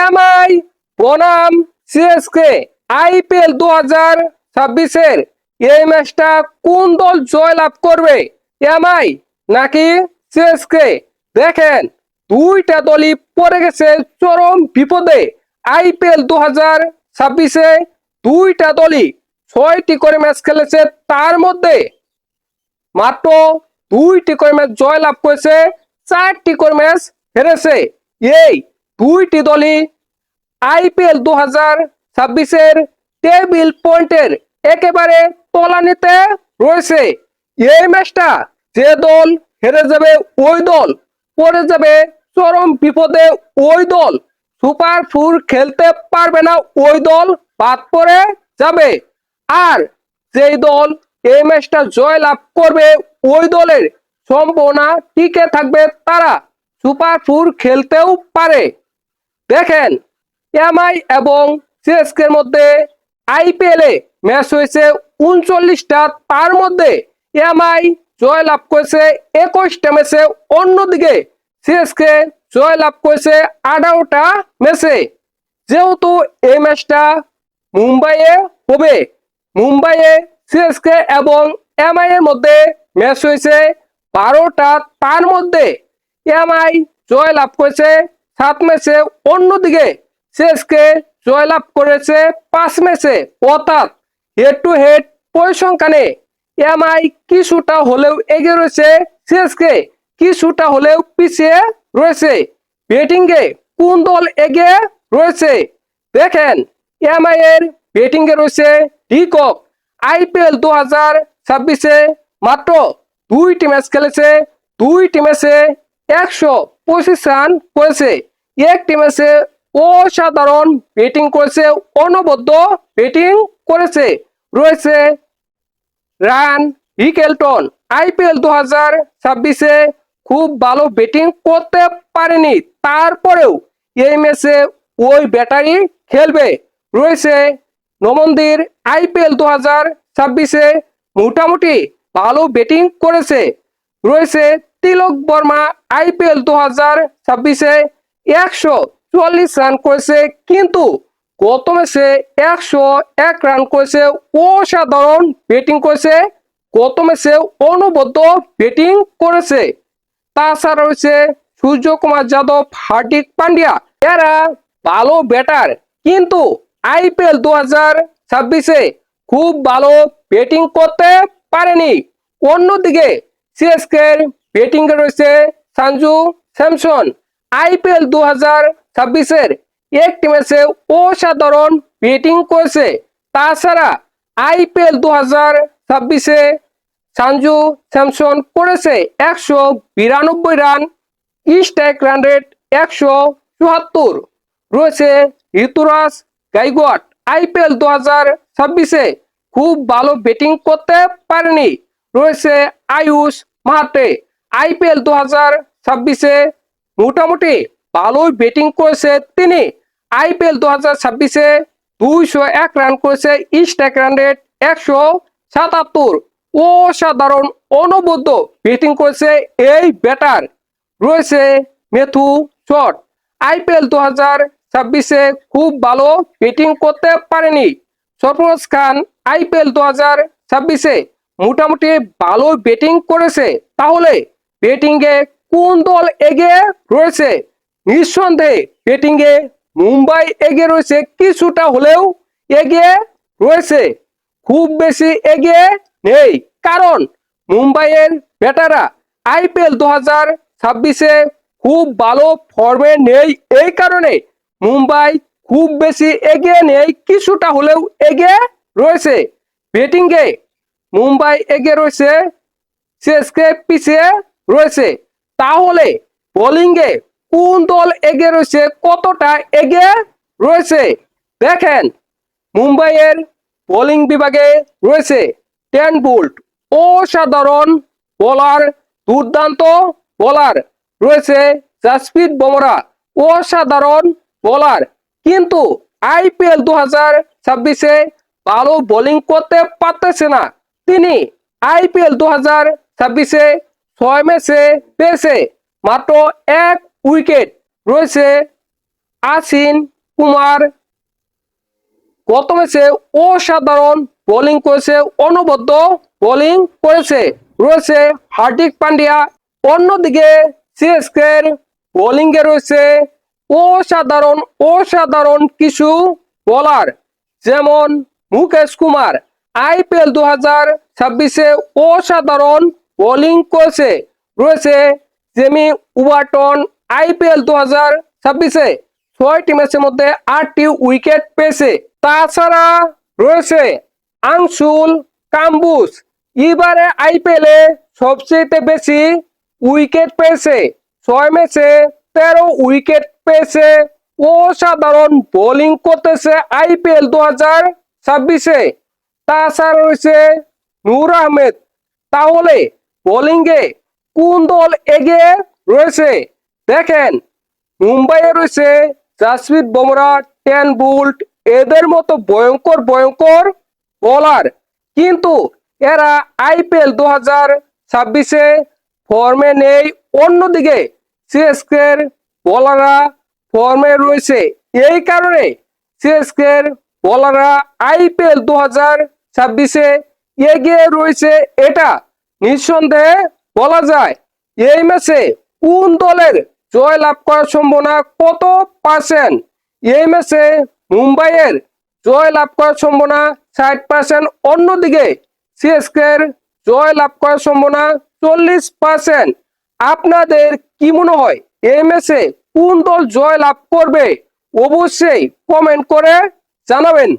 MI বনাম CSK IPL 2026-এর এই ম্যাচটা কোন দল জয়লাভ করবে, এমআই নাকি সিএসকে? দেখেন, দুইটা দলই পড়ে গেছে চরম বিপদে। আইপিএল 2026-এ দুইটা দলই 6টি করে ম্যাচ খেলেছে, তার মধ্যে মাত্র 2টি করে ম্যাচ জয়লাভ করেছে, 4টি করে ম্যাচ হেরেছে। এই দুইটি দলই আইপিএল 2026-এর টেবিল পয়েন্টের একেবারে তলানিতে রয়েছে। এই ম্যাচটা যে দল হেরে যাবে ওই দল পড়ে যাবে চরম বিপদে। ওই দল সুপার ফোর খেলতে পারবে না, ওই দল বাদ পড়ে যাবে। আর যেই দল এই ম্যাচটা জয়লাভ করবে ওই দলের সম্ভাবনা টিকে থাকবে, তারা সুপার ফোর খেলতেও পারে। দেখেন, এমআই এবং সিএসকের মধ্যে আইপিএল এ ম্যাচ হয়েছে 39টা, তার মধ্যে এমআই জয়লাভ করেছে 21টা ম্যাচে, অন্যদিকে সিএসকে জয়লাভ করেছে 18টা ম্যাচে। যেহেতু এই ম্যাচটা মুম্বাইয়ে হবে, মুম্বাইয়ে সিএসকে এবং এমআই এর মধ্যে ম্যাচ হয়েছে 12টা, তার মধ্যে এমআই জয়লাভ করেছে 7 ম্যাচে, অন্যদিকে সিএসকে জয়লাভ করেছে 5 ম্যাচে। অর্থাৎ হেড টু হেড পরিসংখ্যানে এমআই কিছুটা হলেও এগিয়ে রয়েছে, সিএসকে কিছুটা হলেও পিছিয়ে রয়েছে। ব্যাটিংয়ে কোন দল এগিয়ে রয়েছে? দেখেন, এমআই এর ব্যাটিংয়ে রয়েছে ডিকক। আইপিএল 2026-এ মাত্র 2টি ম্যাচ খেলেছে, 2টি ম্যাচে 125 রান করেছে। একটি ম্যাচে অসাধারণ ব্যাটিং করেছে, অনবদ্য ব্যাটিং করেছে। রয়েছে রায়ান রিকেলটন। আইপিএল 2026-এ খুব ভালো ব্যাটিং করতে পারেনি, তারপরেও এই ম্যাচে ওই ব্যাটারি খেলবে। রয়েছে নমনদীর। আইপিএল 2026-এ মোটামুটি ভালো ব্যাটিং করেছে। রয়েছে তিলক বর্মা। আইপিএল 2026-এ 140 রান করেছে, কিন্তু গত ম্যাচে 101 রান করেছে। অসাধারণ ব্যাটিং করেছে, গত ম্যাচে অনবদ্য ব্যাটিং করেছে। তাছাড়া রয়েছে সূর্যকুমার যাদব, হার্দিক পান্ডিয়া। এরা ভালো ব্যাটার, কিন্তু আইপিএল 2026-এ খুব ভালো ব্যাটিং করতে পারেনি। অন্যদিকে সিএসকে ব্যাটিং এ রয়েছে সঞ্জু স্যামসন। আইপিএল 2026-এর একটি ম্যাচে অসাধারণ ব্যাটিং করেছে। তাছাড়া আইপিএল 2026-এ সঞ্জু স্যামসন করেছে 192 রান, স্ট্রাইক রান রেট 174। রয়েছে ঋতুরাজ গাইকোয়াড। আইপিএল 2026-এ খুব ভালো ব্যাটিং করতে পারেনি। রয়েছে আয়ুষ মাহাতে। আইপিএল 2026-এ মোটামুটি ভালোই ব্যাটিং করেছে তিনি। আইপিএল 2026-এ 201 রান করেছে, স্ট্রাইক রান রেট 177। অসাধারণ অনবদ্য ব্যাটিং করেছে এই ব্যাটার। রয়েছে মেথু শট। আইপিএল 2026-এ খুব ভালো ব্যাটিং করতে পারেনি। সরফরাজ খান আইপিএল 2026-এ মোটামুটি ভালো ব্যাটিং করেছে। তাহলে ব্যাটিংয়ে কোন দল এগিয়ে রয়েছে? নিঃসন্দেহে ব্যাটিংয়ে মুম্বাই এগিয়ে রয়েছে, কিছুটা হলেও এগিয়ে রয়েছে, খুব বেশি এগিয়ে নেই। কারণ মুম্বাইয়ের ব্যাটাররা আইপিএল 2026-এ খুব ভালো ফর্মে নেই, এই কারণে মুম্বাই খুব বেশি এগিয়ে নেই, কিছুটা হলেও এগিয়ে রয়েছে। ব্যাটিংয়ে মুম্বাই এগিয়ে রয়েছে, সিএসকে পিছিয়ে রয়েছে। তাহলে বোলিংয়ে কোন দল এগিয়ে রয়েছে, কতটা এগিয়ে রয়েছে? দেখেন, মুম্বাইয়ের বোলিং বিভাগে রয়েছে টেন বোল্ট, অসাধারণ বোলার, দুর্দান্ত বোলার। রয়েছে জাসপ্রীত বুমরা, অসাধারণ বোলার, কিন্তু আইপিএল 2026-এ ভালো বোলিং করতে পারতেছে না তিনি। আইপিএল 2026-এ 6 ম্যাচে পেয়েছে মাত্র 1 উইকেট। রয়েছে আসিন কুমার গত ম্যাচে অসাধারণ বোলিং করেছে, অনবদ্য বোলিং করেছে। রয়েছে হার্দিক পান্ডিয়া। অন্যদিকে সিএসকে বোলিং এ রয়েছে অসাধারণ অসাধারণ কিছু বোলার, যেমন মুকেশ কুমার আইপিএল 2026-এ অসাধারণ বোলিং করেছে। রয়েছে জেমি ওয়াটন আইপিএল 2026-এ 6টি ম্যাচের মধ্যে 8টি উইকেট পেয়েছে। তাছাড়া রয়েছে আংশুল কাম্বুজ, এবারে আইপিএলে সবচেয়ে বেশি উইকেট পেয়েছে, 6 ম্যাচে 13 উইকেট পেয়েছে। অসাধারণ বোলিং করতেছে আইপিএল 2026-এ। তাছাড়া রয়েছে নূর আহমেদ। তাহলে বোলিংয়ে কোন দল এগিয়ে রয়েছে? দেখেন, মুম্বাইয়ে রয়েছে জাসপ্রীত বুমরা, টেন বুল্ট, এদের মতো ভয়ঙ্কর ভয়ঙ্কর বোলার, কিন্তু এরা আইপিএল 2026-এ ফর্মে নেই। অন্যদিকে সিএসকের বোলাররা ফর্মে রয়েছে, এই কারণে সিএসকের বোলাররা আইপিএল 2026-এ এগিয়ে রয়েছে, এটা নিঃসন্দেহে বলা যায়। এই ম্যাচে কোন দলের জয় লাভ করার সম্ভাবনা কত পার্সেন্ট? এই ম্যাচে মুম্বাইয়ের জয় লাভ করার সম্ভাবনা 60%। অন্যদিকে সিএসকের জয় লাভ করার সম্ভাবনা 40%। আপনাদের কি মনে হয় এই ম্যাচে কোন দল জয় লাভ করবে? অবশ্যই কমেন্ট করে জানাবেন।